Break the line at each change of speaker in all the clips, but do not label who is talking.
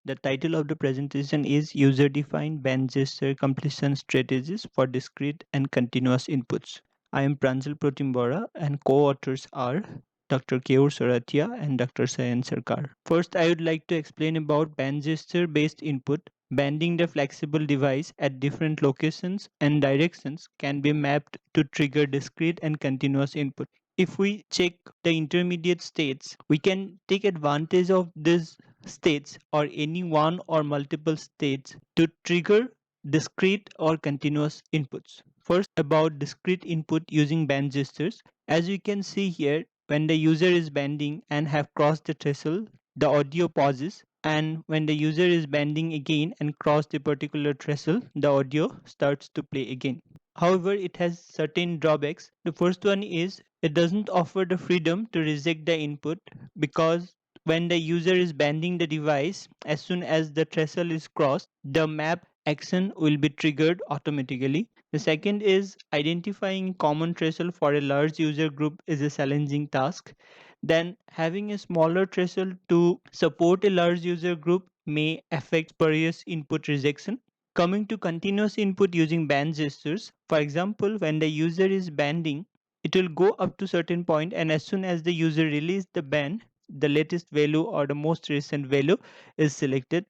The title of the presentation is User-Defined Band Gesture Completion Strategies for Discrete and Continuous Inputs. I am Pranjal Protimbora and co-authors are Dr. Keur Soratia and Dr. Sayan Sarkar. First, I would like to explain about band gesture-based input. Banding the flexible device at different locations and directions can be mapped to trigger discrete and continuous input. If we check the intermediate states, we can take advantage of these states or any one or multiple states to trigger discrete or continuous inputs. First, about discrete input using band gestures. As you can see here, when the user is bending and have crossed the threshold, the audio pauses, and when the user is bending again and cross the particular threshold, the audio starts to play again. However, it has certain drawbacks. The first one is it doesn't offer the freedom to reject the input, because when the user is bending the device, as soon as the threshold is crossed, the map action will be triggered automatically. The second is identifying common threshold for a large user group is a challenging task. Then having a smaller threshold to support a large user group may affect spurious input rejection. Coming to continuous input using band gestures, for example, when the user is banding, it will go up to certain point, and as soon as the user release the band, the latest value or the most recent value is selected.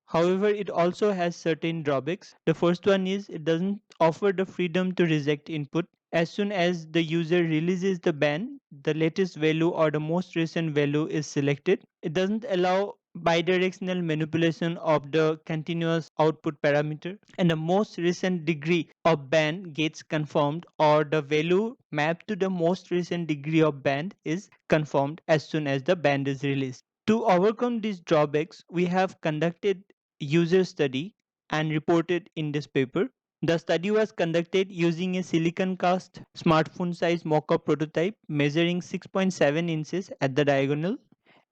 However, it also has certain drawbacks. The first one is it doesn't offer the freedom to reject input. As soon as the user releases the band, the latest value or the most recent value is selected. It doesn't allow bidirectional manipulation of the continuous output parameter, and the most recent degree of band gets confirmed, or the value mapped to the most recent degree of band is confirmed as soon as the band is released. To overcome these drawbacks, we have conducted user study and reported in this paper. The study was conducted using a silicon cast smartphone size mock-up prototype measuring 6.7 inches at the diagonal,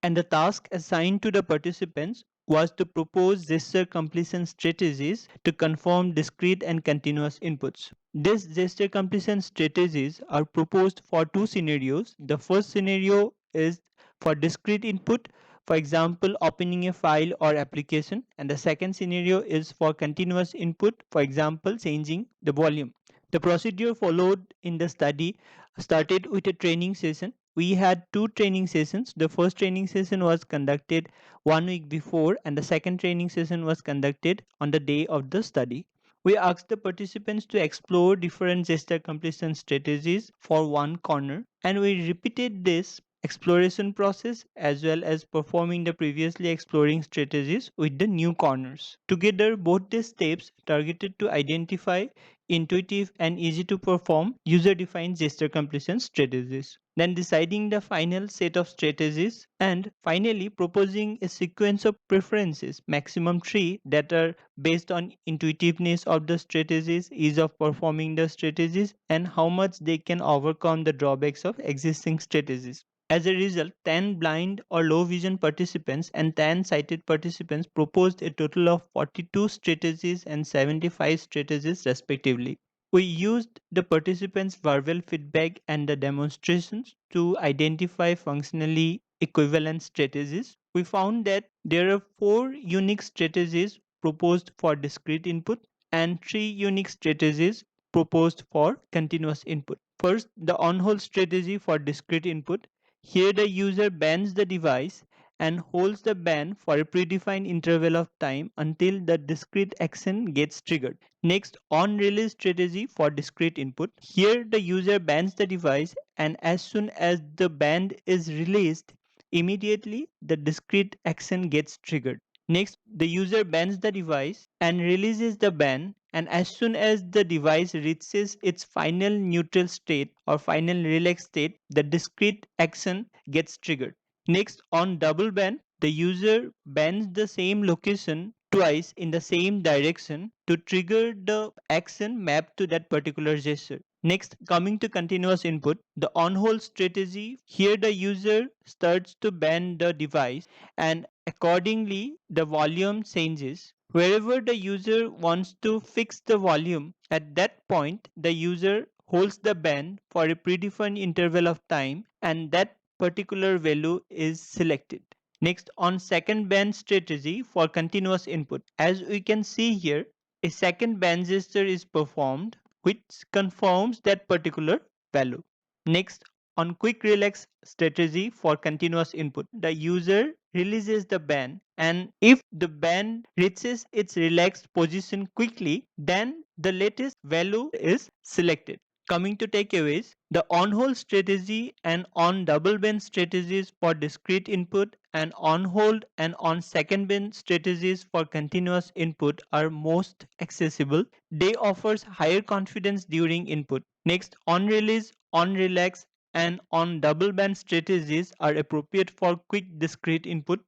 and the task assigned to the participants was to propose gesture completion strategies to confirm discrete and continuous inputs. These gesture completion strategies are proposed for two scenarios. The first scenario is for discrete input, for example, opening a file or application, and the second scenario is for continuous input, for example, changing the volume. The procedure followed in the study started with a training session. We had two training sessions. The first training session was conducted 1 week before, and the second training session was conducted on the day of the study. We asked the participants to explore different gesture completion strategies for one corner, and we repeated this exploration process as well as performing the previously exploring strategies with the new corners. Together, both these steps targeted to identify intuitive and easy to perform user defined gesture completion strategies. Then deciding the final set of strategies, and finally proposing a sequence of preferences, maximum three, that are based on intuitiveness of the strategies, ease of performing the strategies, and how much they can overcome the drawbacks of existing strategies. As a result, 10 blind or low vision participants and 10 sighted participants proposed a total of 42 strategies and 75 strategies respectively. We used the participants' verbal feedback and the demonstrations to identify functionally equivalent strategies. We found that there are four unique strategies proposed for discrete input and three unique strategies proposed for continuous input. First, the on-hold strategy for discrete input. Here the user bends the device and holds the band for a predefined interval of time until the discrete action gets triggered. Next, on-release strategy for discrete input. Here the user bends the device, and as soon as the band is released, immediately the discrete action gets triggered. Next, the user bends the device and releases the band, and as soon as the device reaches its final neutral state or final relaxed state, the discrete action gets triggered. Next, on double bend, the user bends the same location twice in the same direction to trigger the action mapped to that particular gesture. Next, coming to continuous input, the on-hold strategy. Here the user starts to bend the device, and accordingly the volume changes. Wherever the user wants to fix the volume, at that point the user holds the band for a predefined interval of time, and that particular value is selected. Next, on second band strategy for continuous input. As we can see here, a second band gesture is performed which confirms that particular value. Next, on quick relax strategy for continuous input, the user releases the band, and if the band reaches its relaxed position quickly, then the latest value is selected. Coming to takeaways, the on-hold strategy and on-double band strategies for discrete input and on-hold and on-second band strategies for continuous input are most accessible. They offers higher confidence during input. Next, on-release, on-relax, and on-double band strategies are appropriate for quick discrete input,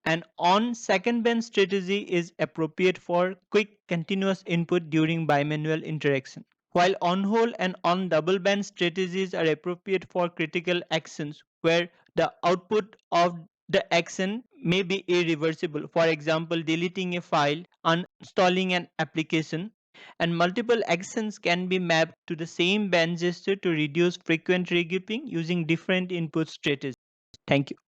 and on second band strategy is appropriate for quick continuous input during bimanual interaction. While on hold and on double band strategies are appropriate for critical actions where the output of the action may be irreversible, for example, deleting a file, uninstalling an application, and multiple actions can be mapped to the same band gesture to reduce frequent regrouping using different input strategies. Thank you.